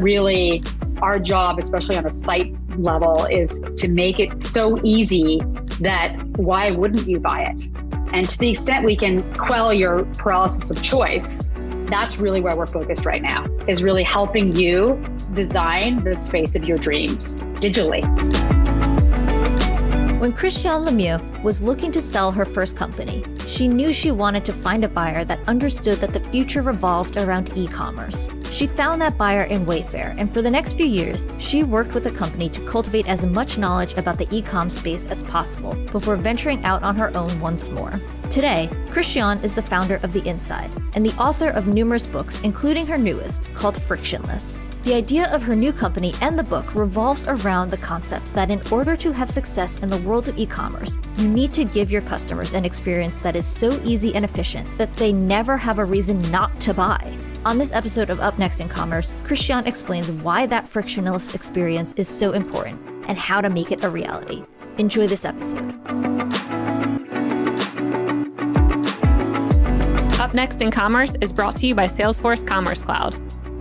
Really, our job, especially on a site level, is to make it so easy that why wouldn't you buy it? And to the extent we can quell your paralysis of choice, that's really where we're focused right now, is really helping you design the space of your dreams digitally. When Christiane Lemieux was looking to sell her first company, she knew she wanted to find a buyer that understood that the future revolved around e-commerce. She found that buyer in Wayfair, and for the next few years, she worked with the company to cultivate as much knowledge about the e-comm space as possible before venturing out on her own once more. Today, Christiane is the founder of The Inside and the author of numerous books, including her newest, called Frictionless. The idea of her new company and the book revolves around the concept that in order to have success in the world of e-commerce, you need to give your customers an experience that is so easy and efficient that they never have a reason not to buy. On this episode of Up Next in Commerce, Christiane explains why that frictionless experience is so important and how to make it a reality. Enjoy this episode. Up Next in Commerce is brought to you by Salesforce Commerce Cloud.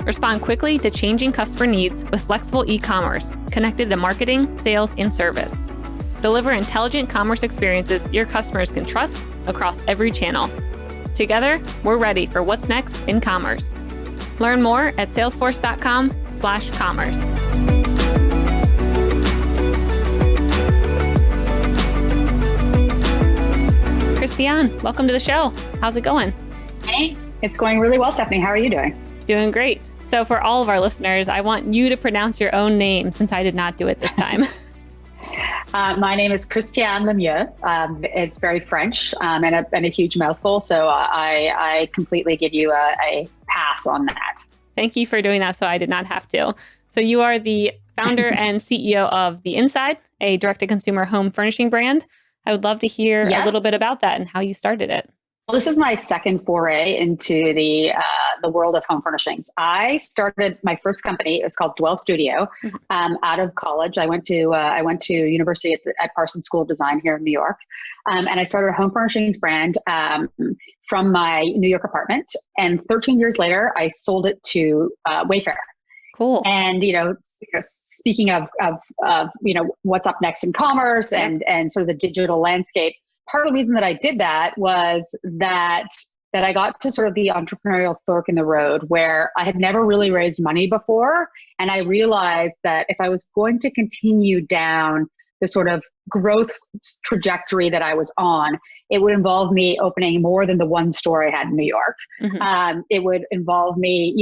Respond quickly to changing customer needs with flexible e-commerce connected to marketing, sales, and service. Deliver intelligent commerce experiences your customers can trust across every channel. Together, we're ready for what's next in commerce. Learn more at salesforce.com/commerce. Christiane, welcome to the show. How's it going? Hey, it's going really well, Stephanie. How are you doing? Doing great. So for all of our listeners, I want you to pronounce your own name since I did not do it this time. My name is Christiane Lemieux. It's very French and a huge mouthful, so I completely give you a pass on that. Thank you for doing that, so I did not have to. So you are the founder and CEO of The Inside, a direct-to-consumer home furnishing brand. I would love to hear a little bit about that and how you started it. Well, this is my second foray into the world of home furnishings. I started my first company. It was called Dwell Studio. Out of college, I went to university at Parsons School of Design here in New York, and I started a home furnishings brand from my New York apartment. And 13 years later, I sold it to Wayfair. Cool. And speaking of what's up next in commerce and sort of the digital landscape. Part of the reason that I did that was that I got to sort of the entrepreneurial fork in the road where I had never really raised money before. And I realized that if I was going to continue down the sort of growth trajectory that I was on, it would involve me opening more than the one store I had in New York. It would involve me,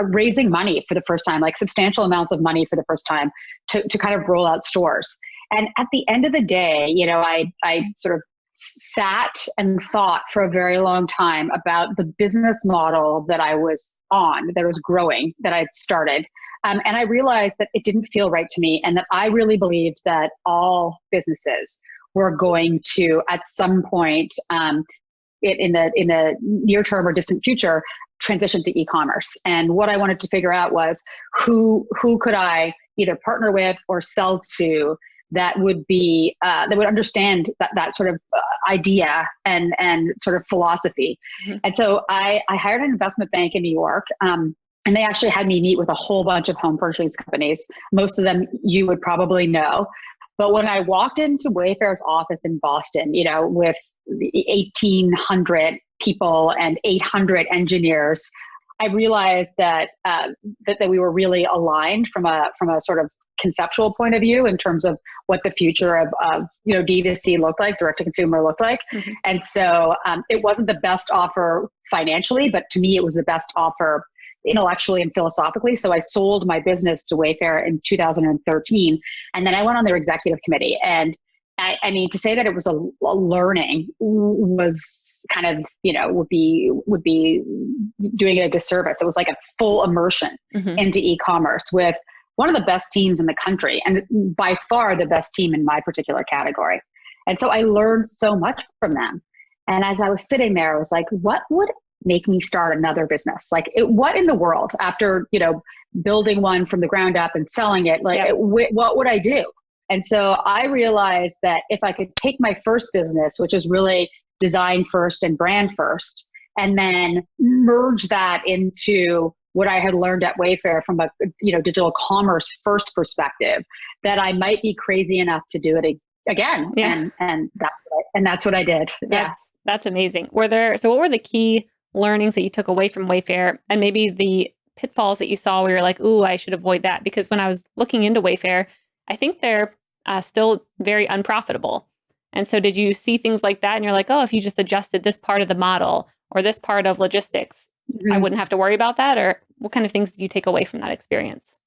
raising money for the first time, like substantial amounts of money for the first time to kind of roll out stores. And at the end of the day, I sort of sat and thought for a very long time about the business model that I was on, that was growing, that I'd started. And I realized that it didn't feel right to me, and that I really believed that all businesses were going to, at some point in the near term or distant future, transition to e-commerce. And what I wanted to figure out was who could I either partner with or sell to that would be that would understand that sort of idea and sort of philosophy. And so I hired an investment bank in New York, and they actually had me meet with a whole bunch of home furnishings companies. Most of them you would probably know. But when I walked into Wayfair's office in Boston, with 1,800 people and 800 engineers, I realized that we were really aligned from a sort of conceptual point of view in terms of what the future of D2C looked like, direct to consumer looked like. And so it wasn't the best offer financially, but to me, it was the best offer intellectually and philosophically. So I sold my business to Wayfair in 2013. And then I went on their executive committee. And I mean, to say that it was a learning was kind of, would be doing it a disservice. It was like a full immersion into e-commerce with one of the best teams in the country, and by far the best team in my particular category. And so I learned so much from them. And as I was sitting there, I was like, what would make me start another business? Like, what in the world, after, building one from the ground up and selling it, what would I do? And so I realized that if I could take my first business, which is really design first and brand first, and then merge that into what I had learned at Wayfair from a, digital commerce first perspective, that I might be crazy enough to do it again. Yeah. And that's what I did. That's amazing. What were the key learnings that you took away from Wayfair, and maybe the pitfalls that you saw where you're like, ooh, I should avoid that? Because when I was looking into Wayfair, I think they're still very unprofitable. And so did you see things like that and you're like, oh, if you just adjusted this part of the model or this part of logistics, I wouldn't have to worry about that? Or what kind of things did you take away from that experience?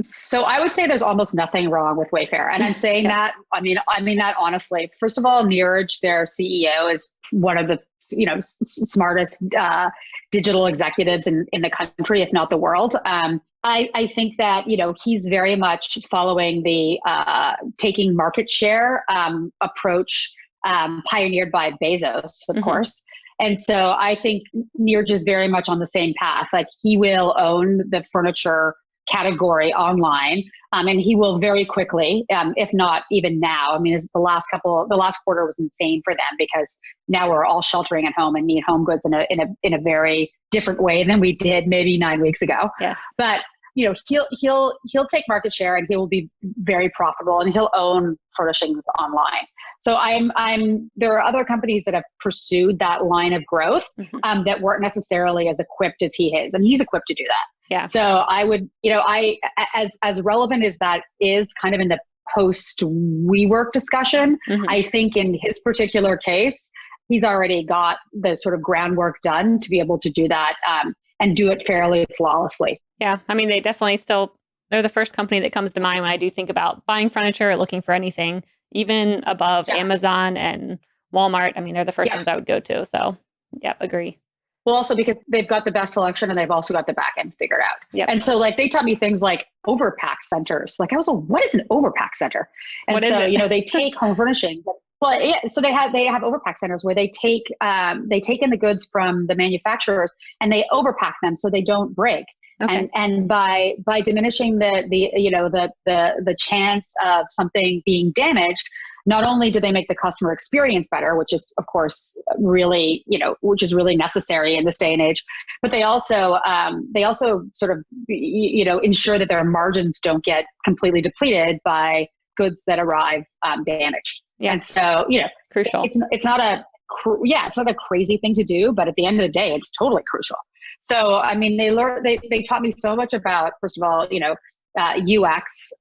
So I would say there's almost nothing wrong with Wayfair. And I'm saying that, I mean that honestly. First of all, Neeraj, their CEO, is one of the smartest digital executives in the country, if not the world. I think that, he's very much following the taking market share approach pioneered by Bezos, of course. And so I think Neeraj is very much on the same path. Like, he will own the furniture category online. And he will very quickly, if not even now. I mean, the last quarter was insane for them, because now we're all sheltering at home and need home goods in a very different way than we did maybe 9 weeks ago. Yes. But he'll take market share, and he will be very profitable, and he'll own furnishings online. So there are other companies that have pursued that line of growth that weren't necessarily as equipped as he is, and he's equipped to do that. Yeah. So I would, as relevant as that is kind of in the post WeWork discussion, I think in his particular case, he's already got the sort of groundwork done to be able to do that and do it fairly flawlessly. Yeah. I mean, they're the first company that comes to mind when I do think about buying furniture or looking for anything, even above Amazon and Walmart. I mean, they're the first ones I would go to. So, agree. Well, also because they've got the best selection, and they've also got the back end figured out. Yep. And so, like, they taught me things like overpack centers. Like, I was like, what is an overpack center? And so, they take home furnishings. Well, yeah, so they have overpack centers where they take in the goods from the manufacturers and they overpack them so they don't break. Okay. And by diminishing the chance of something being damaged, not only do they make the customer experience better, which is of course really necessary in this day and age, but they also sort of ensure that their margins don't get completely depleted by goods that arrive damaged. Yeah. And so crucial. It's not a crazy thing to do, but at the end of the day, it's totally crucial. So, I mean, they taught me so much about, first of all, UX,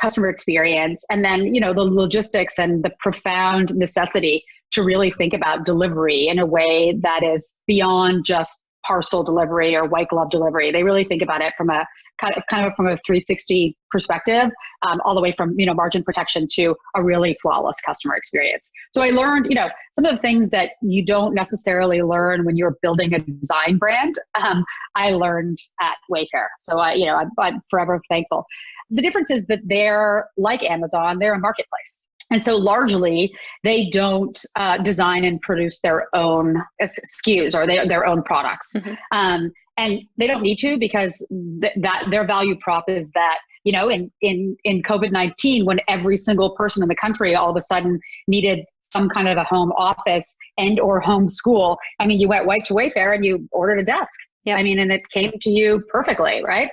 customer experience, and then, the logistics and the profound necessity to really think about delivery in a way that is beyond just parcel delivery or white glove delivery. They really think about it from a kind of from a 360 perspective, all the way from, margin protection to a really flawless customer experience. So I learned, some of the things that you don't necessarily learn when you're building a design brand. I learned at Wayfair. So I'm forever thankful. The difference is that they're like Amazon, they're a marketplace. And so largely they don't design and produce their own SKUs or their own products. And they don't need to, because that their value prop is that, in COVID-19, when every single person in the country all of a sudden needed some kind of a home office and or home school, I mean, you went right to Wayfair and you ordered a desk. Yeah. I mean, and it came to you perfectly, right?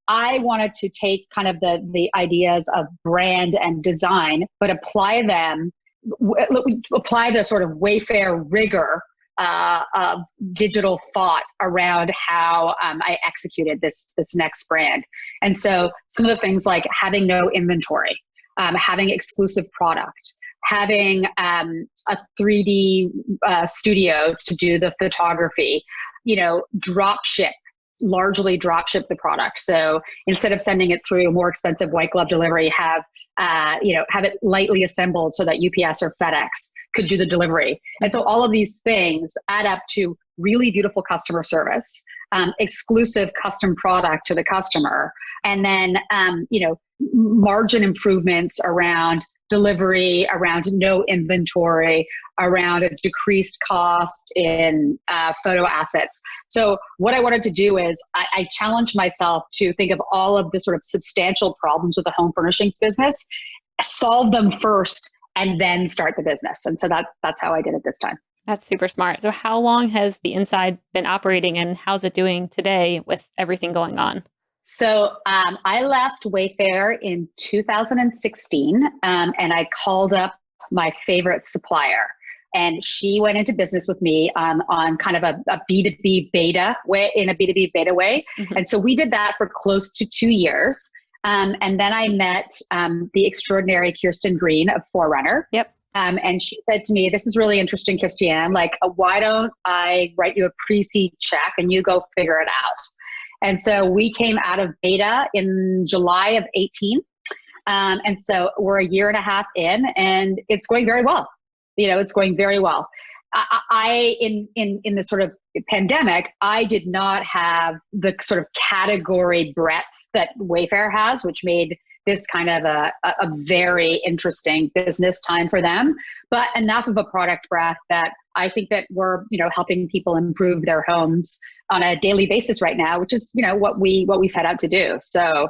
I wanted to take kind of the ideas of brand and design, but apply the sort of Wayfair rigor of digital thought around how I executed this next brand. And so some of the things like having no inventory, having exclusive product, having a 3D studio to do the photography, largely drop ship the product. So instead of sending it through a more expensive white glove delivery, have it lightly assembled so that UPS or FedEx could do the delivery. And so all of these things add up to really beautiful customer service, exclusive custom product to the customer, and then, margin improvements around delivery, around no inventory, around a decreased cost in photo assets. So what I wanted to do is I challenged myself to think of all of the sort of substantial problems with the home furnishings business, solve them first, and then start the business. And so that's how I did it this time. That's super smart. So how long has the Inside been operating and how's it doing today with everything going on? So I left Wayfair in 2016, and I called up my favorite supplier. And she went into business with me on kind of a B2B beta way, in a B2B beta way. Mm-hmm. And so we did that for close to 2 years. And then I met the extraordinary Kirsten Green of Forerunner. Yep. And she said to me, "This is really interesting, Christiane. Like, why don't I write you a pre-seed check and you go figure it out?" And so we came out of beta in July of 18. And so we're a year and a half in, and it's going very well. It's going very well. In the sort of pandemic, I did not have the sort of category breadth that Wayfair has, which made this kind of a very interesting business time for them, but enough of a product breadth that I think that we're, helping people improve their homes on a daily basis right now, which is, what we set out to do. So,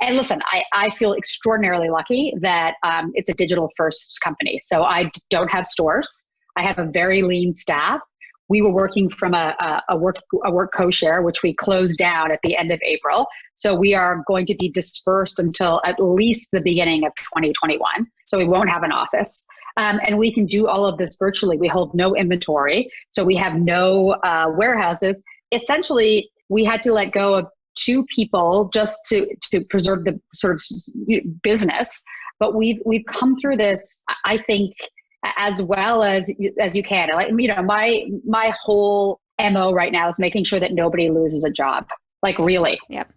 and listen, I feel extraordinarily lucky that it's a digital first company. So I don't have stores. I have a very lean staff. We were working from a work co-share, which we closed down at the end of April. So we are going to be dispersed until at least the beginning of 2021. So we won't have an office. And we can do all of this virtually. We hold no inventory. So we have no warehouses. Essentially, we had to let go of 2 people just to preserve the sort of business. But we've come through this, I think, as well as you can. Like, my whole MO right now is making sure that nobody loses a job. Like, really. Yep.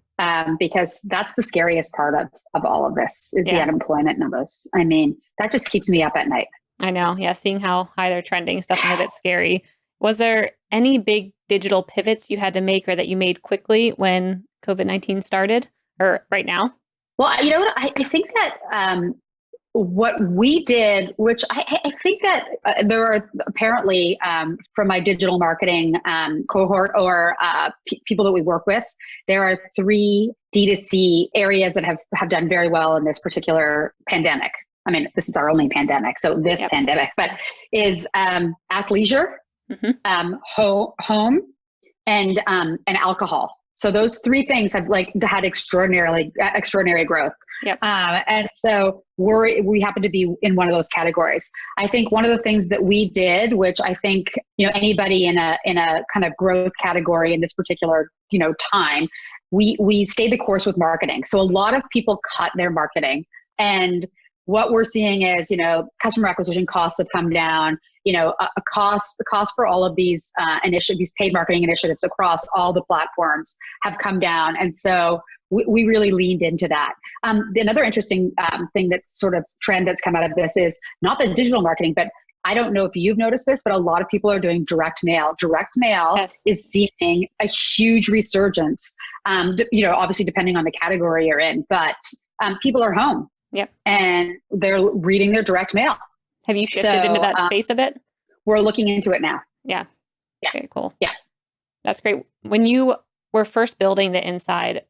Because that's the scariest part of all of this is the unemployment numbers. I mean, that just keeps me up at night. I know. Yeah. Seeing how high they're trending is definitely a bit scary. Was there any big digital pivots you had to make or that you made quickly when COVID-19 started or right now? Well, you know what? I think that what we did, which I think that there are apparently from my digital marketing cohort or people that we work with, there are 3 D2C areas that have done very well in this particular pandemic. I mean, this is our only pandemic, so this pandemic, but is athleisure, home, and alcohol. So those 3 things have had extraordinary growth. Yep. And so we happen to be in one of those categories. I think one of the things that we did, which I think, anybody in a kind of growth category in this particular, time, we stayed the course with marketing. So a lot of people cut their marketing, and what we're seeing is, customer acquisition costs have come down. The cost for all of these initiatives, these paid marketing initiatives across all the platforms have come down. And so we really leaned into that. Another interesting thing that sort of trend that's come out of this is not the digital marketing, but I don't know if you've noticed this, but a lot of people are doing direct mail. Direct mail is seeing a huge resurgence, obviously depending on the category you're in, but people are home. Yep. And they're reading their direct mail. Have you shifted into that space a bit? We're looking into it now. Yeah. Very cool. Yeah. That's great. When you were first building the Inside,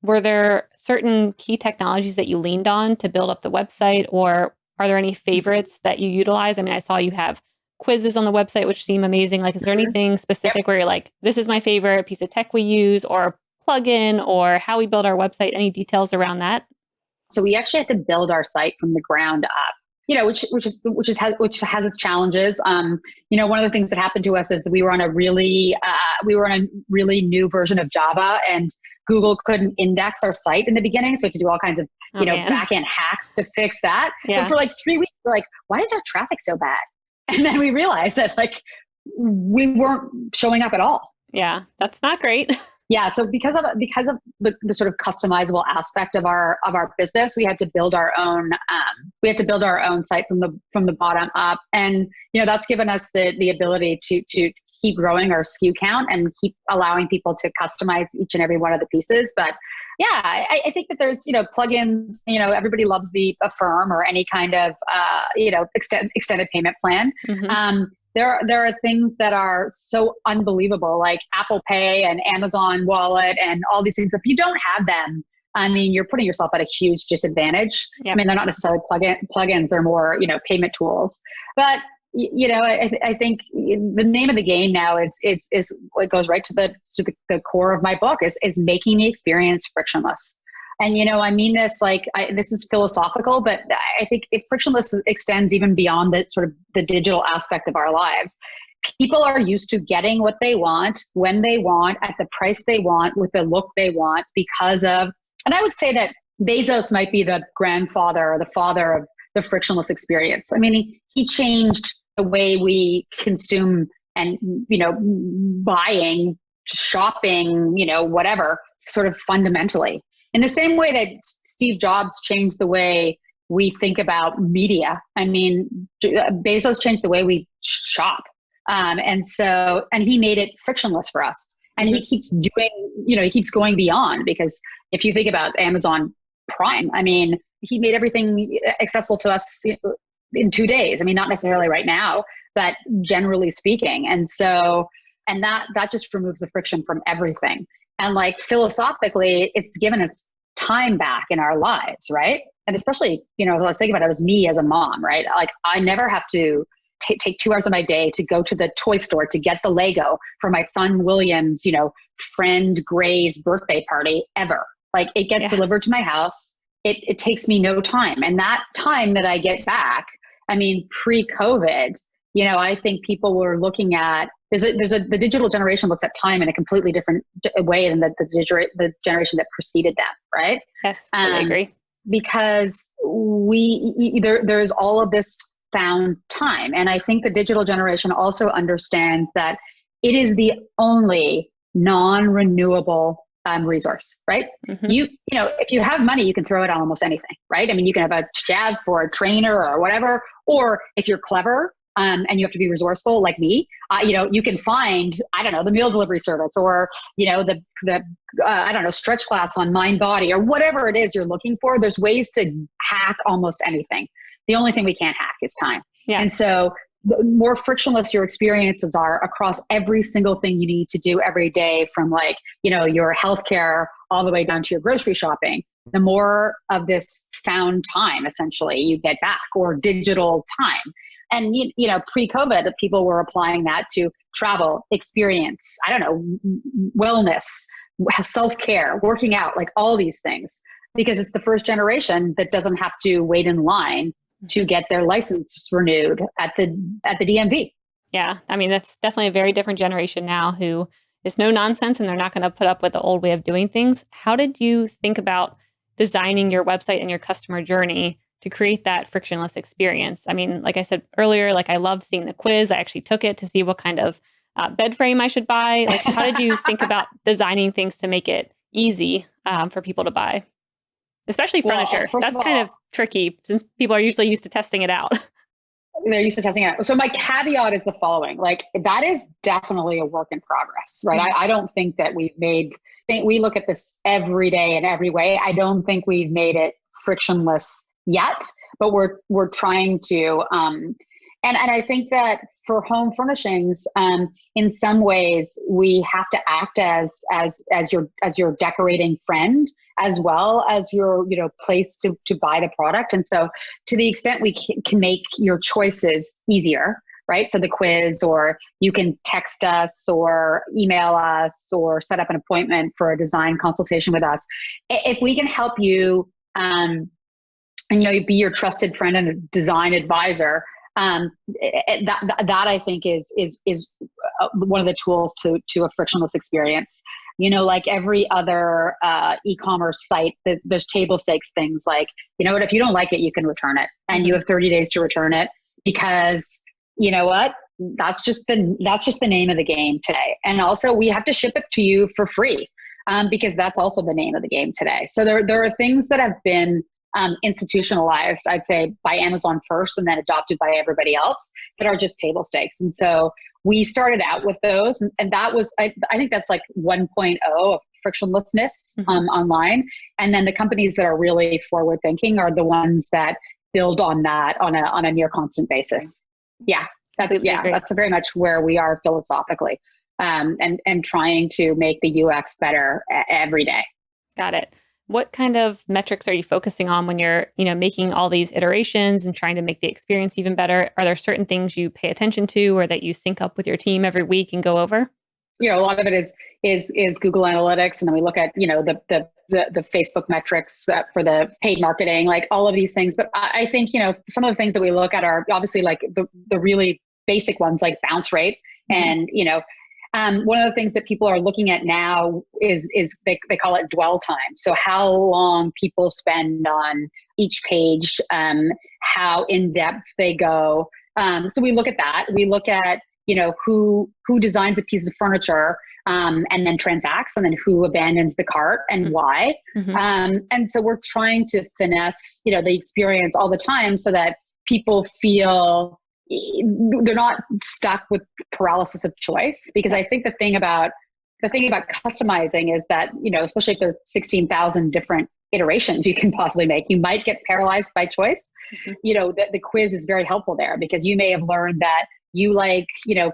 were there certain key technologies that you leaned on to build up the website, or are there any favorites that you utilize? I mean, I saw you have quizzes on the website, which seem amazing. Like, is there anything specific where you're like, this is my favorite piece of tech we use, or plugin, or how we build our website? Any details around that? So we actually had to build our site from the ground up, which has its challenges. One of the things that happened to us is we were on a really new version of Java, and Google couldn't index our site in the beginning. So we had to do all kinds of, back-end hacks to fix that. Yeah. But for 3 weeks, we're like, why is our traffic so bad? And then we realized that we weren't showing up at all. Yeah, that's not great. Yeah. So because of the sort of customizable aspect of our business, we had to build our own site from the bottom up. And, that's given us the ability to keep growing our SKU count and keep allowing people to customize each and every one of the pieces. But yeah, I think that there's, plugins, everybody loves the Affirm or any kind of, extended payment plan. Mm-hmm. There are things that are so unbelievable, like Apple Pay and Amazon Wallet and all these things. If you don't have them, I mean, you're putting yourself at a huge disadvantage. Yep. I mean, they're not necessarily plugins; they're more, payment tools. But I think the name of the game now is what goes right to the core of my book is making the experience frictionless. And, I mean this, this is philosophical, but I think if frictionless extends even beyond the sort of the digital aspect of our lives. People are used to getting what they want, when they want, at the price they want, with the look they want because of, and I would say that Bezos might be the grandfather or the father of the frictionless experience. I mean, he changed the way we consume and, buying, shopping, whatever, sort of fundamentally. In the same way that Steve Jobs changed the way we think about media. I mean, Bezos changed the way we shop. And he made it frictionless for us. And he keeps doing, he keeps going beyond, because if you think about Amazon Prime, I mean, he made everything accessible to us in 2 days. I mean, not necessarily right now, but generally speaking. And that just removes the friction from everything. And philosophically, it's given us time back in our lives, right? And especially, let's think about it as me as a mom, right? I never have to take 2 hours of my day to go to the toy store to get the Lego for my son William's, friend Gray's birthday party ever. It gets delivered to my house. It takes me no time. And that time that I get back, I mean, pre-COVID, I think people were looking at, the digital generation looks at time in a completely different way than the generation that preceded them, right? Yes, I agree. Because there's all of this found time. And I think the digital generation also understands that it is the only non-renewable resource, right? Mm-hmm. If you have money, you can throw it on almost anything, right? I mean, you can have a Shav for a trainer or whatever, or if you're clever, and you have to be resourceful like me, you can find, the meal delivery service or, the stretch class on Mind Body or whatever it is you're looking for. There's ways to hack almost anything. The only thing we can't hack is time. Yeah. And so the more frictionless your experiences are across every single thing you need to do every day, from your healthcare all the way down to your grocery shopping, the more of this found time essentially you get back, or digital time. And, pre-COVID, people were applying that to travel, experience, wellness, self-care, working out, all these things, because it's the first generation that doesn't have to wait in line to get their license renewed at the DMV. Yeah. I mean, that's definitely a very different generation now who is no nonsense, and they're not going to put up with the old way of doing things. How did you think about designing your website and your customer journey to create that frictionless experience? I mean, like I said earlier, I loved seeing the quiz. I actually took it to see what kind of bed frame I should buy. How did you think about designing things to make it easy for people to buy? Especially furniture. That's kind of tricky since people are usually used to testing it out. They're used to testing it out. So my caveat is the following, that is definitely a work in progress, right? Mm-hmm. I don't think that we look at this every day in every way. I don't think we've made it frictionless yet, but we're trying to. And I think that for home furnishings, in some ways, we have to act as your decorating friend, as well as your place to buy the product. And so, to the extent we can make your choices easier, right? So the quiz, or you can text us or email us or set up an appointment for a design consultation with us. If we can help you, and be your trusted friend and a design advisor. That I think is one of the tools to a frictionless experience. Like every other e-commerce site, there's table stakes things if you don't like it, you can return it, and you have 30 days to return it, because that's just the name of the game today. And also, we have to ship it to you for free, because that's also the name of the game today. So there are things that have been institutionalized, I'd say, by Amazon first, and then adopted by everybody else, that are just table stakes. And so we started out with those, and that was, I think that's 1.0 of frictionlessness online. And then the companies that are really forward thinking are the ones that build on that on a near constant basis. Yeah, that's very much where we are philosophically, and trying to make the UX better every day. Got it. What kind of metrics are you focusing on when you're, making all these iterations and trying to make the experience even better? Are there certain things you pay attention to or that you sync up with your team every week and go over? A lot of it is Google Analytics, and then we look at the Facebook metrics for the paid marketing, like all of these things. But I think some of the things that we look at are obviously like the really basic ones, like bounce rate, and one of the things that people are looking at now is they call it dwell time. So how long people spend on each page, how in depth they go. So we look at that. We look at who designs a piece of furniture and then transacts, and then who abandons the cart and why. And so we're trying to finesse the experience all the time so that people feel they're not stuck with paralysis of choice. Because I think the thing about customizing is that especially if there are 16,000 different iterations you can possibly make, you might get paralyzed by choice. The quiz is very helpful there, because you may have learned that you like,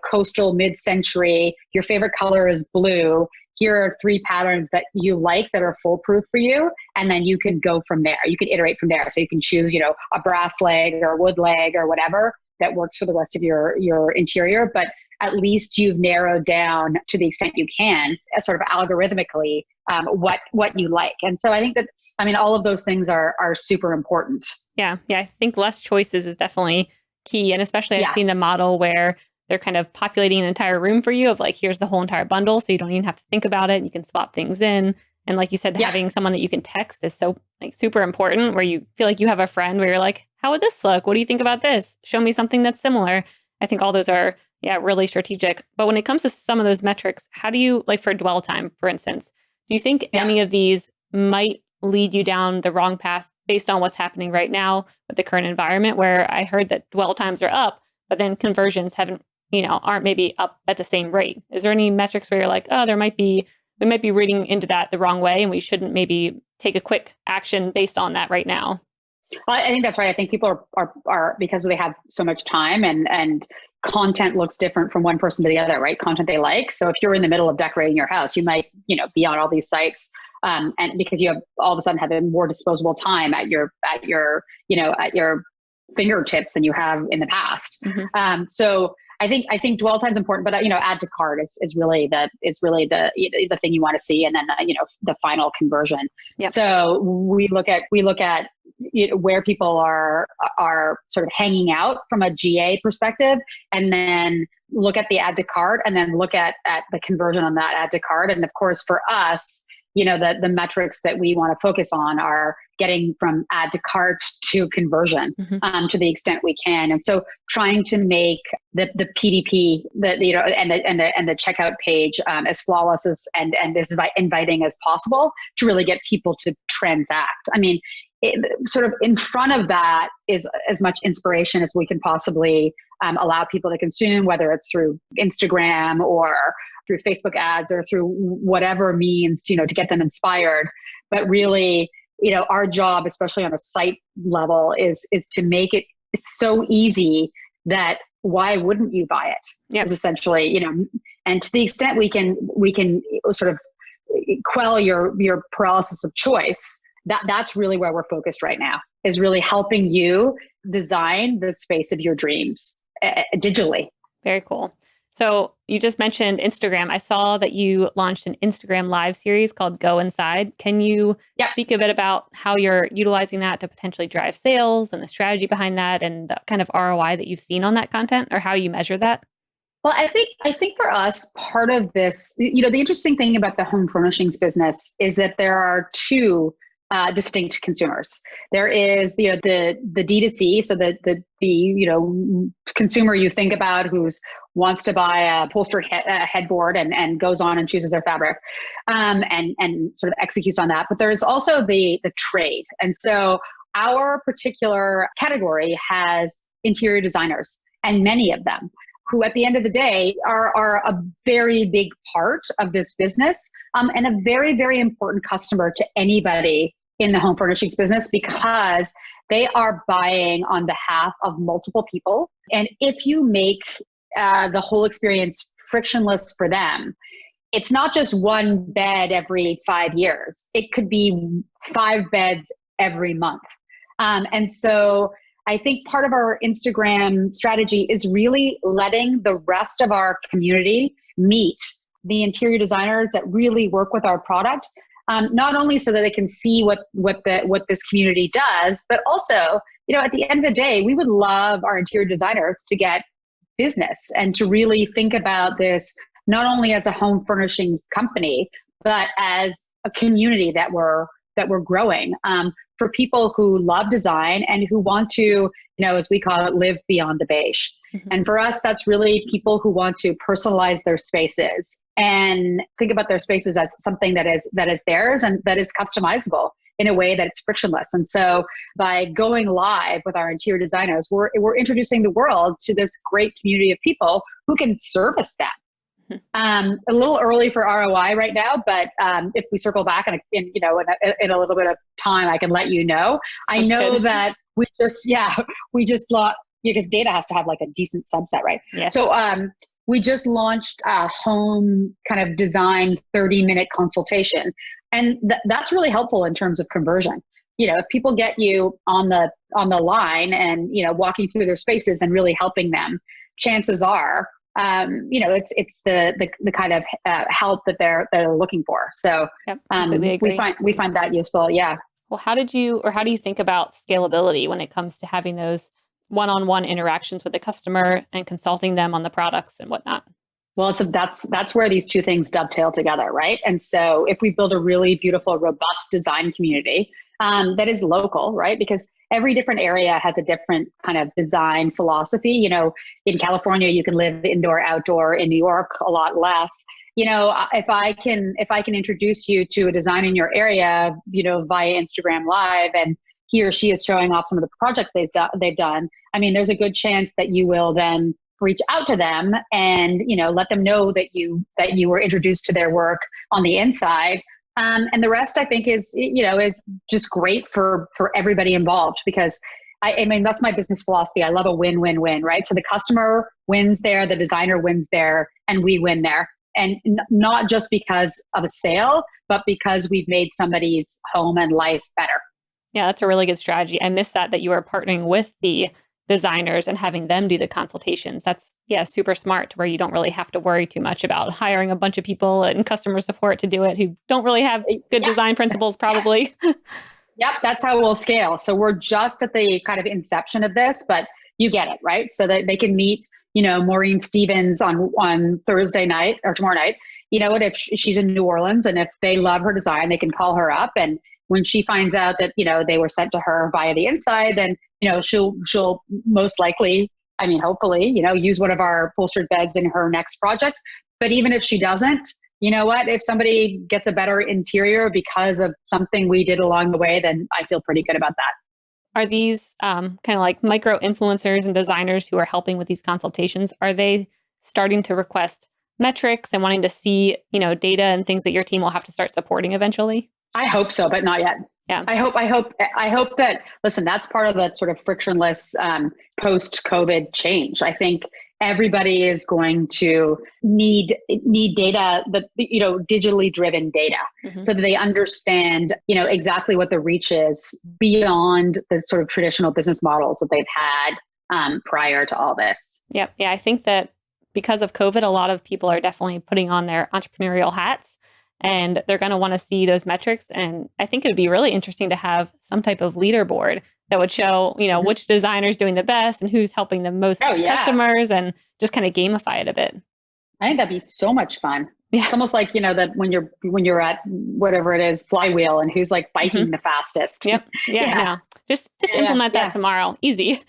coastal mid-century, your favorite color is blue. Here are 3 patterns that you like that are foolproof for you. And then you can go from there. You can iterate from there. So you can choose, a brass leg or wood leg or whatever that works for the rest of your interior. But at least you've narrowed down, to the extent you can, sort of algorithmically, what you like. And so I think that, all of those things are super important. Yeah. I think less choices is definitely key. And especially I've seen the model where they're kind of populating an entire room for you of like, here's the whole entire bundle. So you don't even have to think about it. You can swap things in. And like you said, having someone that you can text is so super important, where you feel like you have a friend where you're like, how would this look? What do you think about this? Show me something that's similar. I think all those are, really strategic. But when it comes to some of those metrics, how do you, like for dwell time, for instance, do you think any of these might lead you down the wrong path based on what's happening right now with the current environment, where I heard that dwell times are up, but then conversions aren't maybe up at the same rate? Is there any metrics where you're like, oh, we might be reading into that the wrong way, and we shouldn't maybe take a quick action based on that right now? Well, I think that's right. I think people are because they have so much time, and content looks different from one person to the other, right? Content they like. So if you're in the middle of decorating your house, you might, be on all these sites. And because you have all of a sudden have more disposable time at your fingertips than you have in the past. So I think dwell time is important, but add to cart is really the thing you want to see, and then the final conversion. So we look at where people are sort of hanging out from a GA perspective, and then look at the add to cart, and then look at the conversion on that add to cart. And of course, for us, the metrics that we want to focus on are getting from add to cart to conversion to the extent we can. And so trying to make the PDP, and the checkout page as flawless and as inviting as possible to really get people to transact. Sort of in front of that is as much inspiration as we can possibly allow people to consume, whether it's through Instagram or through Facebook ads or through whatever means, to get them inspired. But really, our job, especially on a site level, is to make it so easy that why wouldn't you buy it? Is essentially, and to the extent we can sort of quell your paralysis of choice, that's really where we're focused right now, is really helping you design the space of your dreams digitally. Very cool. So you just mentioned Instagram. I saw that you launched an Instagram live series called Go Inside. Can you speak a bit about how you're utilizing that to potentially drive sales and the strategy behind that, and the kind of ROI that you've seen on that content, or how you measure that? Well, I think for us, part of this, the interesting thing about the home furnishings business is that there are two distinct consumers. There is the D2C, so the consumer you think about who's wants to buy a upholstered headboard and goes on and chooses their fabric and sort of executes on that. But there's also the trade. And so our particular category has interior designers, and many of them who at the end of the day are a very big part of this business and a very, very important customer to anybody in the home furnishings business, because they are buying on behalf of multiple people. And if you make the whole experience frictionless for them, it's not just one bed every 5 years. It could be 5 beds every month. And so I think part of our Instagram strategy is really letting the rest of our community meet the interior designers that really work with our product. Not only so that they can see what this community does, but also, at the end of the day, we would love our interior designers to get business and to really think about this not only as a home furnishings company, but as a community that we're growing, for people who love design and who want to, as we call it, live beyond the beige. Mm-hmm. And for us, that's really people who want to personalize their spaces and think about their spaces as something that is theirs and that is customizable in a way that it's frictionless. And so by going live with our interior designers, we're introducing the world to this great community of people who can service them. A little early for ROI right now, but if we circle back in a little bit of time, I can let you know. I know that we just launched, because data has to have like a decent subset, right? Yes. So we just launched a home kind of design 30-minute consultation, and that's really helpful in terms of conversion. If people get you on the line and walking through their spaces and really helping them, chances are, it's the kind of help that they're looking for. So we find that useful. Yeah. Well, how do you think about scalability when it comes to having those one-on-one interactions with the customer and consulting them on the products and whatnot? Well, that's where these two things dovetail together, right? And so if we build a really beautiful, robust design community that is local, right? Because every different area has a different kind of design philosophy. In California, you can live indoor, outdoor. In New York, a lot less. If I can introduce you to a design in your area, via Instagram Live, and he or she is showing off some of the projects they've done, I mean, there's a good chance that you will then reach out to them and let them know that you were introduced to their work on the inside. And the rest, I think, is just great for everybody involved, because I mean, that's my business philosophy. I love a win-win-win, right? So the customer wins there, the designer wins there, and we win there. And not just because of a sale, but because we've made somebody's home and life better. Yeah, that's a really good strategy. I missed that you are partnering with the designers and having them do the consultations. That's super smart, to where you don't really have to worry too much about hiring a bunch of people and customer support to do it who don't really have good design principles probably. Yep, that's how we'll scale. So we're just at the kind of inception of this, but you get it, right? So that they can meet, Maureen Stevens on Thursday night or tomorrow night, and if she's in New Orleans, and if they love her design, they can call her up. And when she finds out that, they were sent to her via the inside, then, she'll most likely, I mean, hopefully, use one of our upholstered beds in her next project. But even if she doesn't, you know what, if somebody gets a better interior because of something we did along the way, then I feel pretty good about that. Are these kind of like micro influencers and designers who are helping with these consultations, are they starting to request metrics and wanting to see, data and things that your team will have to start supporting eventually? I hope so, but not yet. Yeah. I hope that, listen, that's part of the sort of frictionless post-COVID change. I think everybody is going to need data, that, digitally driven data, so that they understand, exactly what the reach is beyond the sort of traditional business models that they've had prior to all this. Yep. Yeah. I think that because of COVID, a lot of people are definitely putting on their entrepreneurial hats, and they're going to want to see those metrics. And I think it would be really interesting to have some type of leaderboard that would show, which designer's doing the best and who's helping the most customers, and just kind of gamify it a bit. I think that'd be so much fun. Yeah. It's almost like, that when you're at whatever it is, flywheel, and who's like biting the fastest. Yep. Yeah. No. Just implement that tomorrow. Easy.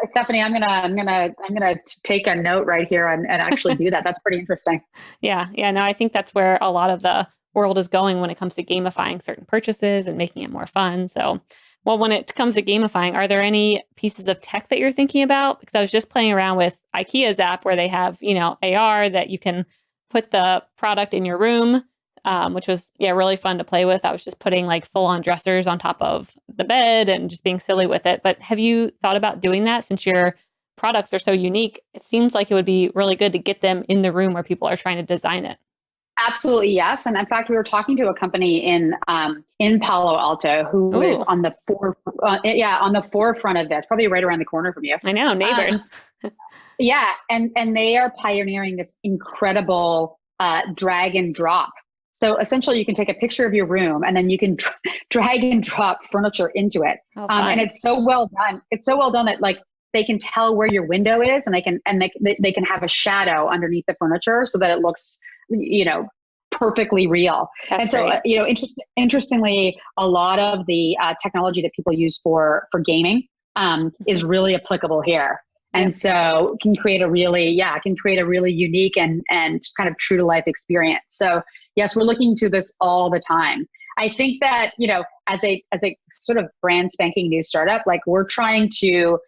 Stephanie, I'm gonna take a note right here and actually do that. That's pretty interesting. Yeah. No, I think that's where a lot of the world is going when it comes to gamifying certain purchases and making it more fun. So, well, when it comes to gamifying, are there any pieces of tech that you're thinking about? Because I was just playing around with IKEA's app, where they have, AR that you can put the product in your room, which was really fun to play with. I was just putting like full on dressers on top of the bed and just being silly with it. But have you thought about doing that? Since your products are so unique, it seems like it would be really good to get them in the room where people are trying to design it. Absolutely, yes. And in fact, we were talking to a company in Palo Alto who is Ooh, on the on the forefront of this, probably right around the corner from you. I know, Um, neighbors. yeah, and they are pioneering this incredible drag and drop. So essentially, you can take a picture of your room and then you can drag and drop furniture into it. Oh, And fun. it's so well done. It's so well done that like they can tell where your window is, and they can have a shadow underneath the furniture so that it looks, you know, perfectly real. That's And so, great. interestingly, a lot of the technology that people use for gaming is Mhm. really applicable here. And Yep. so can create a really unique and kind of true to life experience. So yes, we're looking to this all the time. I think that, as a sort of brand spanking new startup, like we're trying to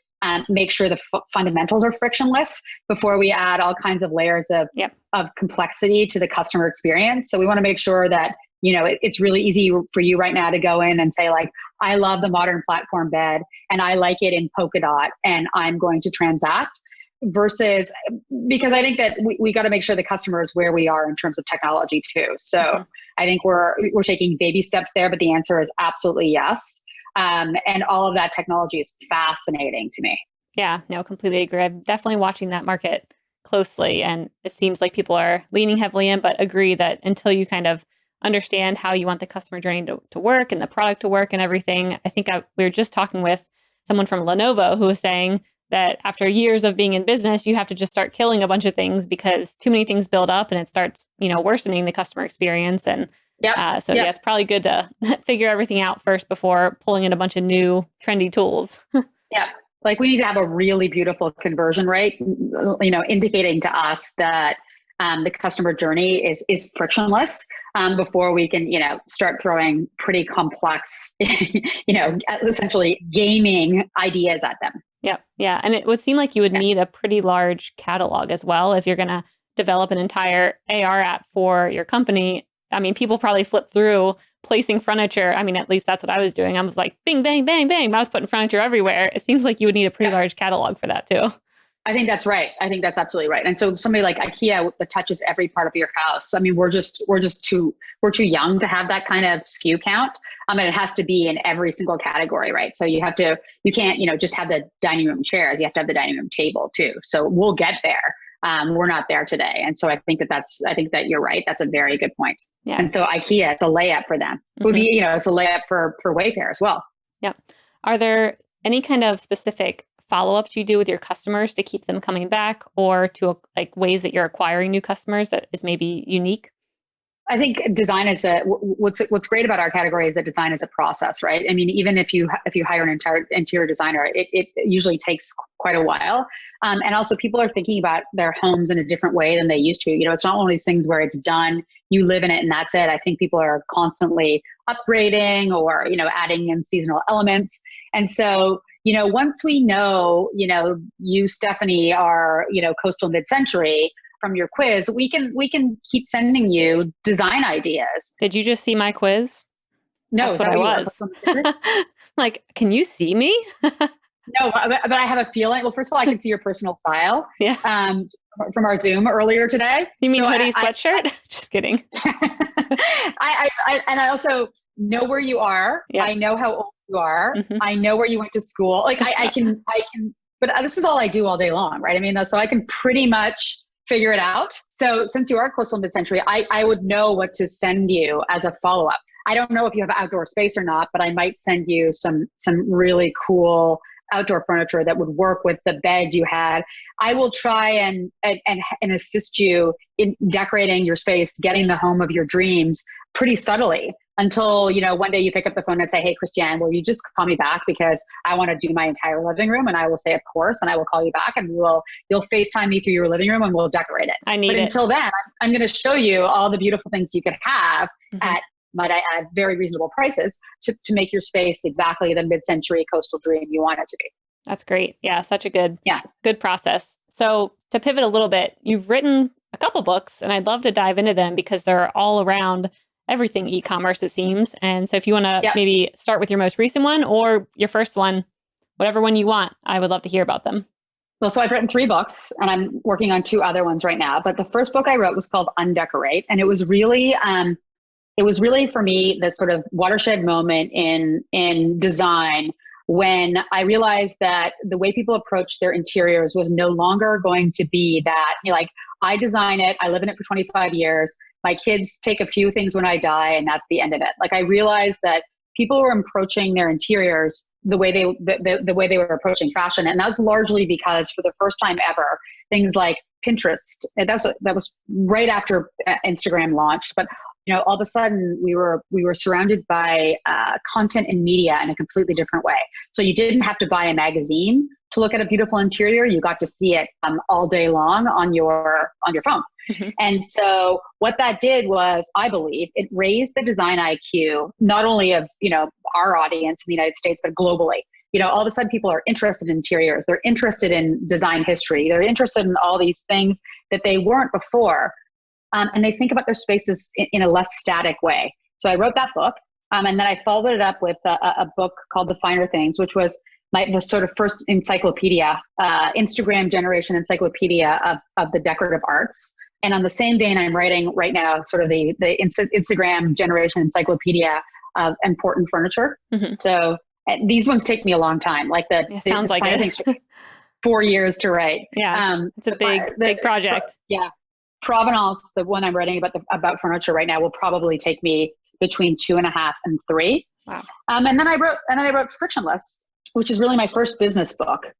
make sure the fundamentals are frictionless before we add all kinds of layers Yep. of complexity to the customer experience. So we want to make sure that, it's really easy for you right now to go in and say like, I love the modern platform bed and I like it in polka dot and I'm going to transact, versus, because I think that we got to make sure the customer is where we are in terms of technology too. So Mhm. I think we're taking baby steps there, but the answer is absolutely yes. And all of that technology is fascinating to me. Yeah, no, completely agree. I'm definitely watching that market closely, and it seems like people are leaning heavily in, but agree that until you kind of understand how you want the customer journey to work and the product to work and everything, I think we were just talking with someone from Lenovo who was saying that after years of being in business, you have to just start killing a bunch of things because too many things build up and it starts, worsening the customer experience. And Yep. so, yeah, Yep. it's probably good to figure everything out first before pulling in a bunch of new trendy tools. Yeah. Like we need to have a really beautiful conversion rate, indicating to us that the customer journey is frictionless, before we can, start throwing pretty complex, essentially gaming ideas at them. Yep. Yeah. And it would seem like you would Yeah. need a pretty large catalog as well if you're going to develop an entire AR app for your company. I mean, people probably flip through placing furniture. I mean, at least that's what I was doing. I was like, bing, bang, bang, bang. I was putting furniture everywhere. It seems like you would need a pretty Yeah. large catalog for that too. I think that's right. I think that's absolutely right. And so somebody like IKEA that touches every part of your house. I mean, we're too young to have that kind of SKU count. And it has to be in every single category, right? So you can't, just have the dining room chairs. You have to have the dining room table too. So we'll get there. We're not there today. And so I think that you're right. That's a very good point. Yeah. And so IKEA, it's a layup for them. It would be, it's a layup for Wayfair as well. Yep. Are there any kind of specific follow-ups you do with your customers to keep them coming back, or to like ways that you're acquiring new customers that is maybe unique? I think design is what's great about our category is that design is a process, right? I mean, even if you hire an entire interior designer, it usually takes quite a while. And also people are thinking about their homes in a different way than they used to. It's not one of these things where it's done, you live in it and that's it. I think people are constantly upgrading or, adding in seasonal elements. And so, once we know, you, Stephanie, are, coastal mid-century, from your quiz, we can keep sending you design ideas. Did you just see my quiz? No, That's is what that I what you are? was. Like, can you see me? No, but I have a feeling. Well, first of all, I can see your personal style. Yeah. From our Zoom earlier today. You mean So hoodie sweatshirt? Just kidding. I also know where you are. Yeah. I know how old you are. Mhm. I know where you went to school. Like I can, but this is all I do all day long, right? I mean, so I can pretty much figure it out. So since you are coastal mid-century, I would know what to send you as a follow-up. I don't know if you have outdoor space or not, but I might send you some really cool outdoor furniture that would work with the bed you had. I will try and assist you in decorating your space, getting the home of your dreams pretty subtly, until, one day you pick up the phone and say, hey, Christiane, will you just call me back because I want to do my entire living room? And I will say, of course. And I will call you back and you'll FaceTime me through your living room and we'll decorate it. I need But it. until then, I'm going to show you all the beautiful things you could have at, might I add, very reasonable prices to make your space exactly the mid-century coastal dream you want it to be. That's great. Yeah, such a good process. So to pivot a little bit, you've written a couple books and I'd love to dive into them because they're all around everything e-commerce, it seems. And so if you want to maybe start with your most recent one or your first one, whatever one you want, I would love to hear about them. Well, so I've written 3 books and I'm working on 2 other ones right now. But the first book I wrote was called Undecorate. And it was really for me the sort of watershed moment in design when I realized that the way people approach their interiors was no longer going to be that, like, I design it, I live in it for 25 years, my kids take a few things when I die, and that's the end of it. Like, I realized that people were approaching their interiors the way the way they were approaching fashion, and that's largely because for the first time ever, things like Pinterest, that was right after Instagram launched, but all of a sudden we were surrounded by content and media in a completely different way. So you didn't have to buy a magazine to look at a beautiful interior. You got to see it all day long on your phone. Mm-hmm. And so what that did was, I believe, it raised the design IQ, not only of, our audience in the United States, but globally. All of a sudden people are interested in interiors. They're interested in design history. They're interested in all these things that they weren't before. And they think about their spaces in a less static way. So I wrote that book. And then I followed it up with a book called The Finer Things, which was the sort of first encyclopedia, Instagram generation encyclopedia of the decorative arts. And on the same vein, I'm writing right now sort of the Instagram generation encyclopedia of important furniture. Mm-hmm. So these ones take me a long time. Like sounds like it. Things 4 years to write. Yeah, it's a big project. Yeah. Provenance, the one I'm writing about furniture right now, will probably take me between 2.5 and 3. Wow. And then I wrote Frictionless, which is really my first business book,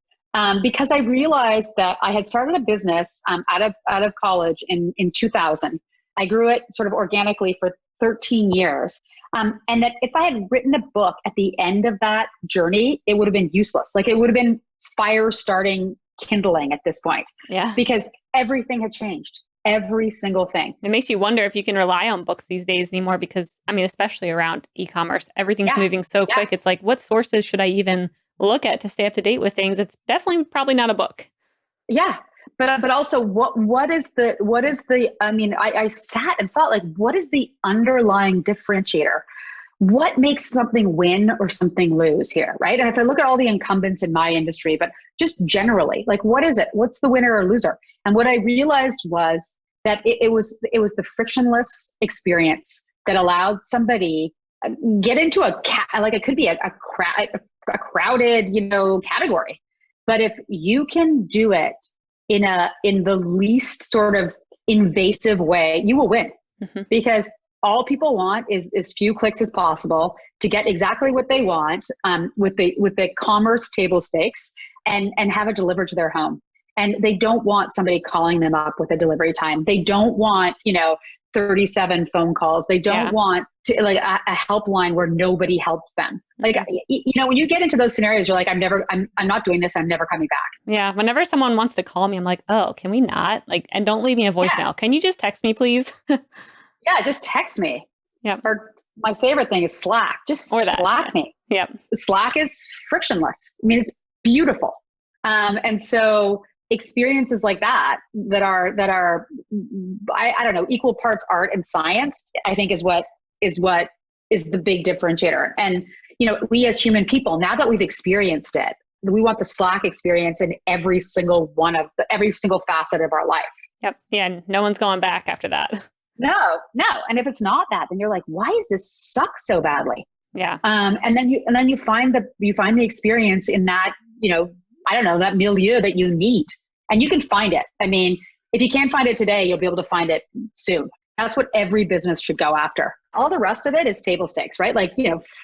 because I realized that I had started a business out of college in 2000. I grew it sort of organically for 13 years. And that if I had written a book at the end of that journey, it would have been useless. Like, it would have been fire starting kindling at this point. Yeah. Because everything had changed. Every single thing. It makes you wonder if you can rely on books these days anymore, because especially around e-commerce, everything's moving so quick. It's like, what sources should I even look at to stay up to date with things? It's definitely probably not a book. Yeah. But also what is the, I sat and thought, like, what is the underlying differentiator? What makes something win or something lose here, right? And if I look at all the incumbents in my industry, but just generally, like, what is it? What's the winner or loser? And what I realized was that it was the frictionless experience that allowed somebody get into it could be a crowded, category. But if you can do it in the least sort of invasive way, you will win. Mm-hmm. Because all people want is as few clicks as possible to get exactly what they want, with the commerce table stakes, and have it delivered to their home. And they don't want somebody calling them up with a delivery time. They don't want 37 phone calls. They don't want to, like, a helpline where nobody helps them. Like, when you get into those scenarios, you're like, I'm not doing this. I'm never coming back. Yeah. Whenever someone wants to call me, I'm like, oh, can we not? Like, and don't leave me a voicemail. Yeah. Can you just text me, please? Yeah, just text me. Yeah. Or my favorite thing is Slack. Just Slack me. Yeah. Slack is frictionless. I mean, it's beautiful. And so experiences like that are I don't know, equal parts art and science, I think is what is the big differentiator. And we as human people, now that we've experienced it, we want the Slack experience in every single facet of our life. Yep. Yeah. No one's going back after that. No. And if it's not that, then you're like, why does this suck so badly? Yeah. And then you find the experience in that, I don't know, that milieu that you need, and you can find it. I mean, if you can't find it today, you'll be able to find it soon. That's what every business should go after. All the rest of it is table stakes, right? Like,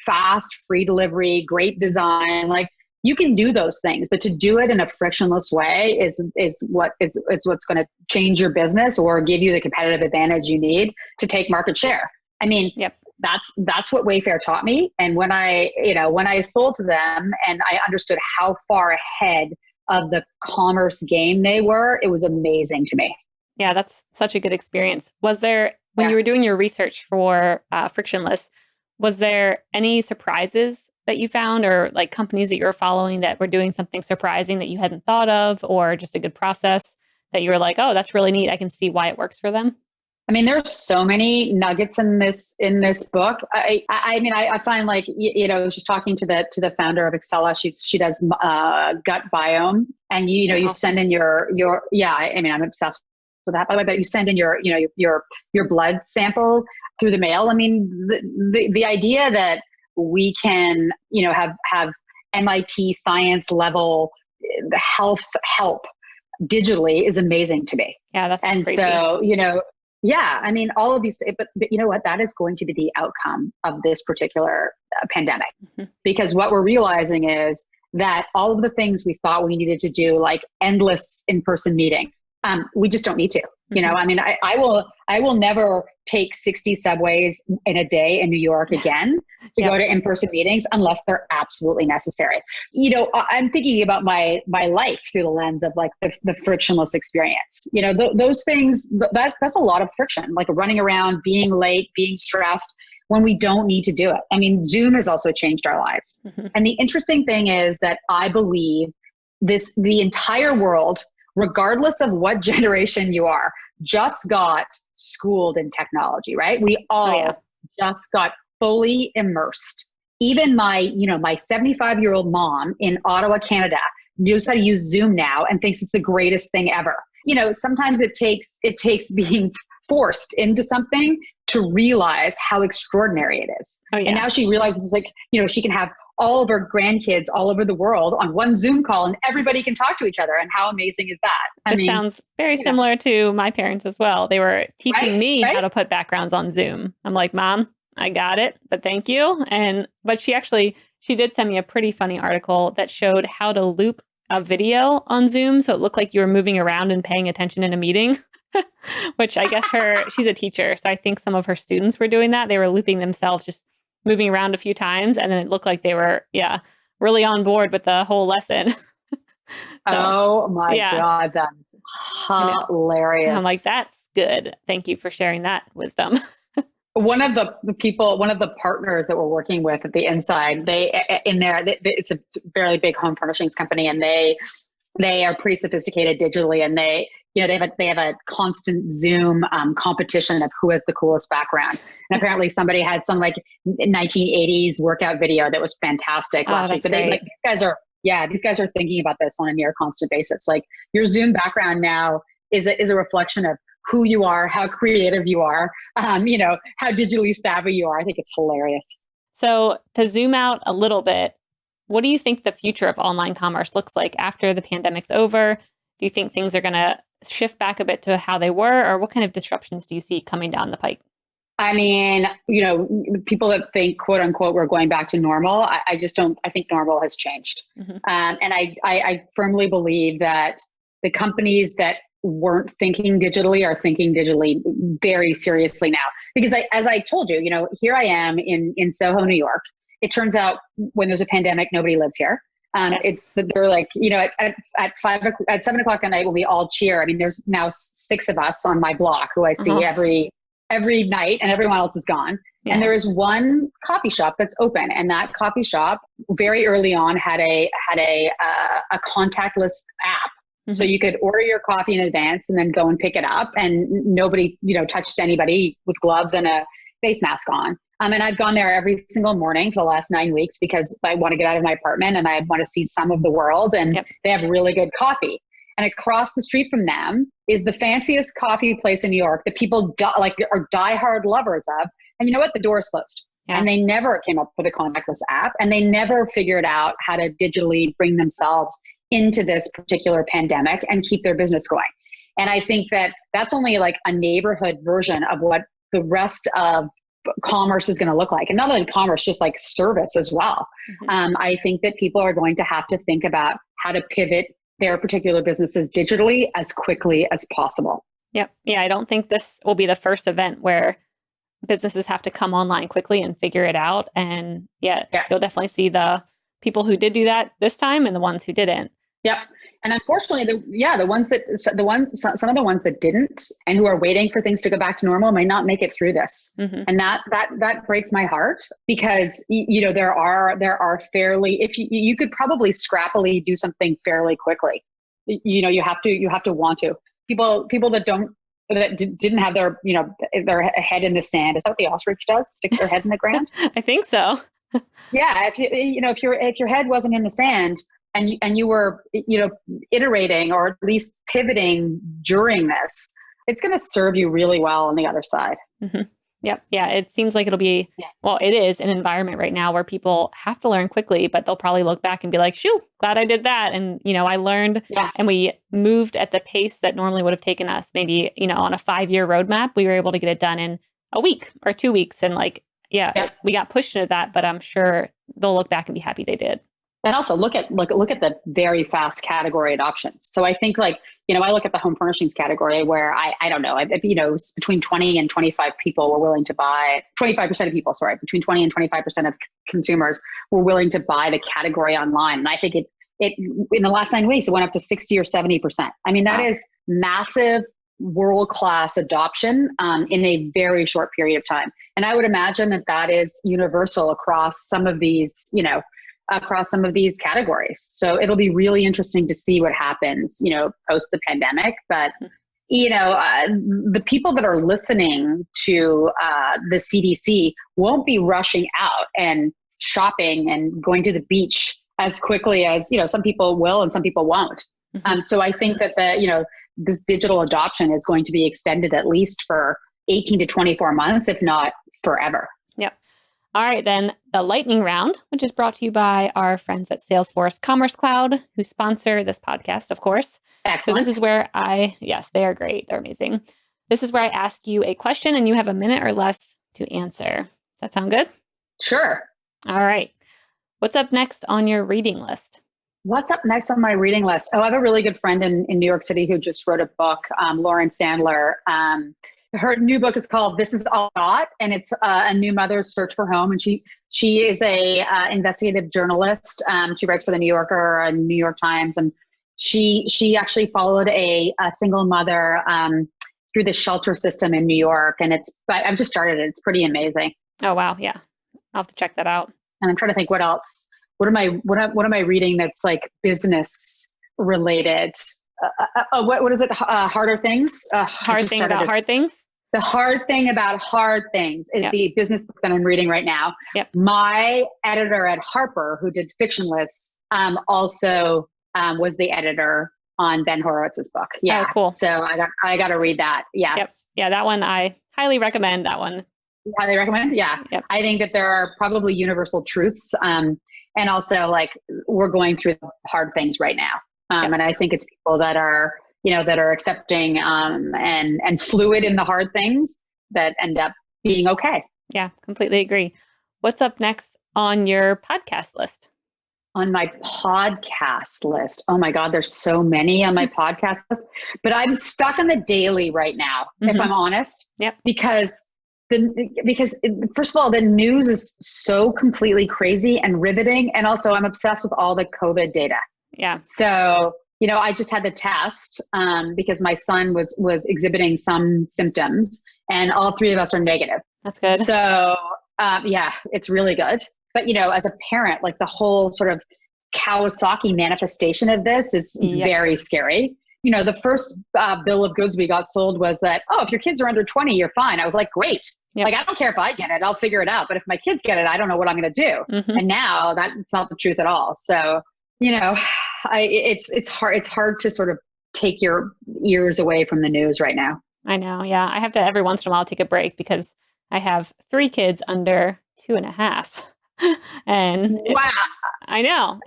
fast, free delivery, great design, like, you can do those things, but to do it in a frictionless way is what's going to change your business or give you the competitive advantage you need to take market share. I mean, yep. That's what Wayfair taught me. And when I sold to them and I understood how far ahead of the commerce game they were, it was amazing to me. Yeah, that's such a good experience. Was there, when you were doing your research for Frictionless, was there any surprises that you found, or like companies that you were following that were doing something surprising that you hadn't thought of, or just a good process that you were like, oh, that's really neat, I can see why it works for them? I mean, there's so many nuggets in this book. I mean, I find like, I was just talking to the founder of Excella. She does gut biome, and you send in your yeah. I mean, I'm obsessed with that, by the way. But you send in your blood sample through the mail. I mean, the idea that we can have MIT science level health help digitally is amazing to me. Yeah, that's crazy. So yeah, I mean, all of these, but you know what? That is going to be the outcome of this particular pandemic, because what we're realizing is that all of the things we thought we needed to do, like endless in-person meetings, we just don't need to. I mean, I will never take 60 subways in a day in New York again to go to in-person meetings unless they're absolutely necessary. I'm thinking about my life through the lens of like the frictionless experience. Those things, that's a lot of friction, like running around, being late, being stressed when we don't need to do it. I mean, Zoom has also changed our lives. And the interesting thing is that I believe the entire world, regardless of what generation you are, just got schooled in technology, right? We all just got fully immersed. Even my 75-year-old mom in Ottawa, Canada, knows how to use Zoom now and thinks it's the greatest thing ever. Sometimes it takes being forced into something to realize how extraordinary it is. And now she realizes, like, she can have all of her grandkids all over the world on one Zoom call and everybody can talk to each other. And how amazing is that? This sounds very similar to my parents as well. They were teaching me how to put backgrounds on Zoom. I'm like, Mom, I got it, but thank you. But she did send me a pretty funny article that showed how to loop a video on Zoom so it looked like you were moving around and paying attention in a meeting. Which I guess she's a teacher. So I think some of her students were doing that. They were looping themselves, just moving around a few times. And then it looked like they were, really on board with the whole lesson. Oh my God. That's hilarious. I'm like, that's good. Thank you for sharing that wisdom. One of the partners that we're working with at the inside, it's a fairly big home furnishings company, and they are pretty sophisticated digitally, and they have a constant Zoom competition of who has the coolest background. And apparently somebody had some like 1980s workout video that was fantastic last week. But these guys are thinking about this on a near constant basis. Like, your Zoom background now is a reflection of who you are, how creative you are, how digitally savvy you are. I think it's hilarious. So to zoom out a little bit, what do you think the future of online commerce looks like after the pandemic's over? Do you think things are going to shift back a bit to how they were, or what kind of disruptions do you see coming down the pike? I mean, people that think, quote unquote, we're going back to normal, I just don't. I think normal has changed. And I firmly believe that the companies that weren't thinking digitally are thinking digitally very seriously now. Because as I told you, here I am in Soho, New York. It turns out when there's a pandemic, nobody lives here. They're like, at 7 o'clock at night when we all cheer. I mean, there's now 6 of us on my block who I see every night, and everyone else is gone. Yeah. And there is one coffee shop that's open, and that coffee shop very early on had a contactless app. So you could order your coffee in advance and then go and pick it up, and nobody, touched anybody with gloves and a face mask on. And I've gone there every single morning for the last 9 weeks because I want to get out of my apartment and I want to see some of the world, and they have really good coffee. And across the street from them is the fanciest coffee place in New York that people are diehard lovers of. And you know what? The door is closed. Yeah. And they never came up with a contactless app, and they never figured out how to digitally bring themselves into this particular pandemic and keep their business going. And I think that that's only like a neighborhood version of what the rest of commerce is going to look like. And not only commerce, just like service as well. I think that people are going to have to think about how to pivot their particular businesses digitally as quickly as possible. Yep. Yeah. I don't think this will be the first event where businesses have to come online quickly and figure it out. And you'll definitely see the people who did do that this time and the ones who didn't. Yep. And unfortunately, some of the ones that didn't and who are waiting for things to go back to normal might not make it through this. And that breaks my heart, because there are fairly, if you could probably scrappily do something fairly quickly. You have to want to. People that didn't have their, their head in the sand. Is that what the ostrich does? Sticks their head in the ground? I think so. Yeah. If your head wasn't in the sand and you were, iterating or at least pivoting during this, it's going to serve you really well on the other side. Mm-hmm. Yep. Yeah. It seems like it'll be, well, it is an environment right now where people have to learn quickly, but they'll probably look back and be like, shoo, glad I did that. And, I learned and we moved at the pace that normally would have taken us maybe, on a 5-year roadmap. We were able to get it done in a week or 2 weeks. And we got pushed into that, but I'm sure they'll look back and be happy they did. And also look at the very fast category adoptions. So I think I look at the home furnishings category where I don't know, between 20 and 25 people were willing to buy, 25% of people, between 20 and 25% of consumers were willing to buy the category online. And I think it in the last 9 weeks, it went up to 60 or 70%. I mean, that is massive world-class adoption in a very short period of time. And I would imagine that is universal across some of these, across some of these categories. So it'll be really interesting to see what happens, post the pandemic. But, the people that are listening to the CDC won't be rushing out and shopping and going to the beach as quickly as, some people will and some people won't. Mm-hmm. So I think that this digital adoption is going to be extended at least for 18 to 24 months, if not forever. Yep. All right, then the lightning round, which is brought to you by our friends at Salesforce Commerce Cloud, who sponsor this podcast, of course. Excellent. So this is where yes, they are great. They're amazing. This is where I ask you a question and you have a minute or less to answer. Does that sound good? Sure. All right. What's up next on your reading list? What's up next on my reading list? Oh, I have a really good friend in New York City who just wrote a book, Lauren Sandler. Her new book is called This Is All Not, and it's a new mother's search for home. And she is a investigative journalist. She writes for the New Yorker and New York Times, and she actually followed a single mother through the shelter system in New York. And I've just started it. It's pretty amazing. Oh wow, yeah, I'll have to check that out. And I'm trying to think what else. What am I reading that's like business related? What is it? Harder Things? Hard Thing About Hard Things? The Hard Thing About Hard Things is the business book that I'm reading right now. Yep. My editor at Harper, who did Frictionless, also was the editor on Ben Horowitz's book. Yeah. Oh, cool. So I got to read that. Yes. Yep. Yeah, that one I highly recommend. That one. Highly recommend. Yeah. Yep. I think that there are probably universal truths. And also we're going through hard things right now. And I think it's people that are, that are accepting and fluid in the hard things that end up being okay. Yeah, completely agree. What's up next on your podcast list? On my podcast list. Oh my God, there's so many on my podcast list, but I'm stuck on the daily right now, if I'm honest. Yep. Because first of all, the news is so completely crazy and riveting. And also I'm obsessed with all the COVID data. Yeah. So, I just had the test because my son was exhibiting some symptoms and all three of us are negative. That's good. So, it's really good. But, as a parent, the whole sort of Kawasaki manifestation of this is very scary. The first bill of goods we got sold was that, if your kids are under 20, you're fine. I was like, great. Yep. I don't care if I get it, I'll figure it out. But if my kids get it, I don't know what I'm going to do. Mm-hmm. And now that's not the truth at all. So, it's hard to sort of take your ears away from the news right now. I know. Yeah. I have to every once in a while take a break because I have 3 kids under 2.5. And wow, I know.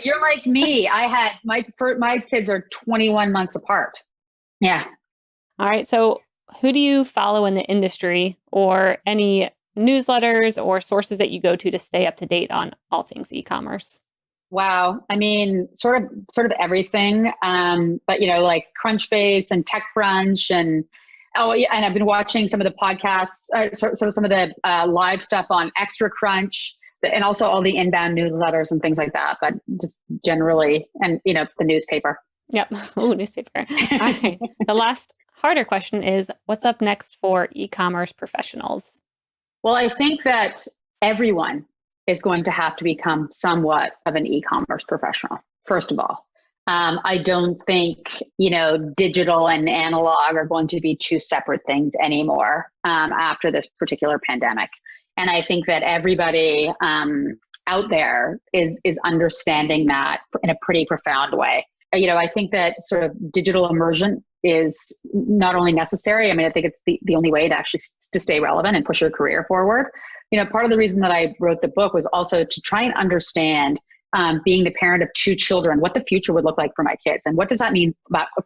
You're like me. I had my kids are 21 months apart. Yeah. All right. So who do you follow in the industry or any newsletters or sources that you go to stay up to date on all things e-commerce? Wow. I mean, sort of everything. But Crunchbase and TechCrunch and and I've been watching some of the podcasts, so some of the live stuff on Extra Crunch, and also all the inbound newsletters and things like that. But just generally, and the newspaper. Yep. Ooh, newspaper. All right. The last harder question is, what's up next for e-commerce professionals? Well, I think that everyone is going to have to become somewhat of an e-commerce professional, first of all. I don't think, digital and analog are going to be two separate things anymore after this particular pandemic. And I think that everybody out there is understanding that in a pretty profound way. I think that sort of digital immersion is not only necessary. I mean, I think it's the only way to actually to stay relevant and push your career forward. Part of the reason that I wrote the book was also to try and understand, being the parent of two children, what the future would look like for my kids. And what does that mean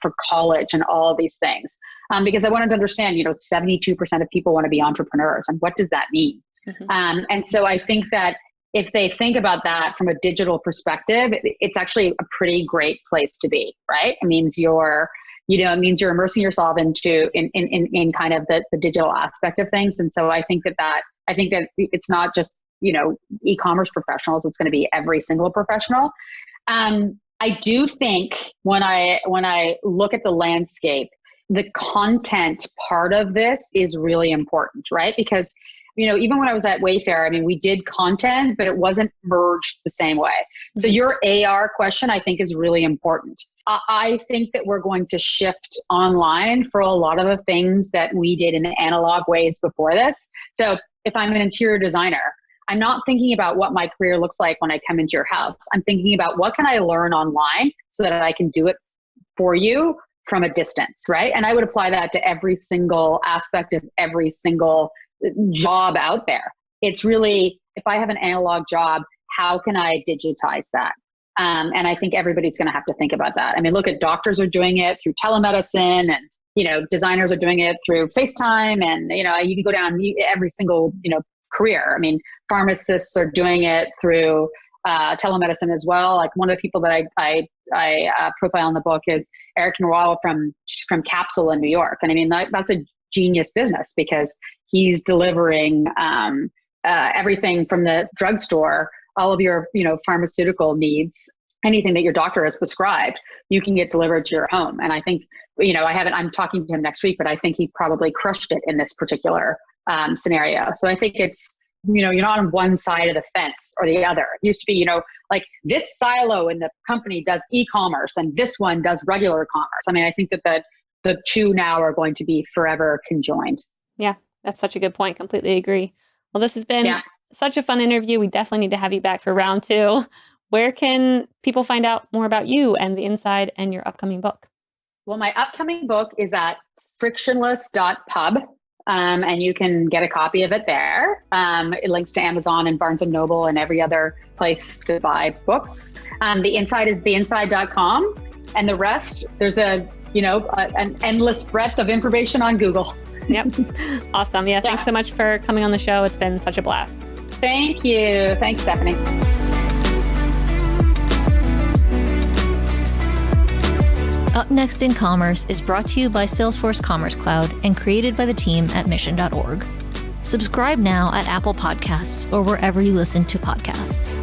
for college and all of these things? Because I wanted to understand, 72% of people want to be entrepreneurs. And what does that mean? Mm-hmm. And so I think that if they think about that from a digital perspective, it's actually a pretty great place to be, right? It means you're immersing yourself into in kind of the digital aspect of things. And so I think that it's not just, e-commerce professionals, it's going to be every single professional. I do think when I look at the landscape, the content part of this is really important, right? Because even when I was at Wayfair, I mean, we did content, but it wasn't merged the same way. So your AR question, I think, is really important. I think that we're going to shift online for a lot of the things that we did in analog ways before this. So if I'm an interior designer, I'm not thinking about what my career looks like when I come into your house. I'm thinking about what can I learn online so that I can do it for you from a distance, right? And I would apply that to every single aspect of every single job out there. It's really, if I have an analog job, how can I digitize that? And I think everybody's going to have to think about that. I mean, look at doctors are doing it through telemedicine, and designers are doing it through FaceTime, and you can go down every single career. I mean, pharmacists are doing it through telemedicine as well. Like one of the people that I profile in the book is Eric Noir from Capsule in New York, and I mean that's a genius business because he's delivering everything from the drugstore, all of your pharmaceutical needs, anything that your doctor has prescribed, you can get delivered to your home. And I think I'm talking to him next week, but I think he probably crushed it in this particular scenario. So I think it's you're not on one side of the fence or the other. It used to be like this silo in the company does e-commerce and this one does regular commerce. I mean, I think that the two now are going to be forever conjoined. Yeah, that's such a good point. Completely agree. Well, this has been such a fun interview. We definitely need to have you back for round 2. Where can people find out more about you and the inside and your upcoming book? Well, my upcoming book is at frictionless.pub, and you can get a copy of it there. It links to Amazon and Barnes & Noble and every other place to buy books. The inside is theinside.com, and the rest, there's an endless breadth of information on Google. Yep. Awesome. Yeah. Thanks so much for coming on the show. It's been such a blast. Thank you. Thanks, Stephanie. Up Next in Commerce is brought to you by Salesforce Commerce Cloud and created by the team at mission.org. Subscribe now at Apple Podcasts or wherever you listen to podcasts.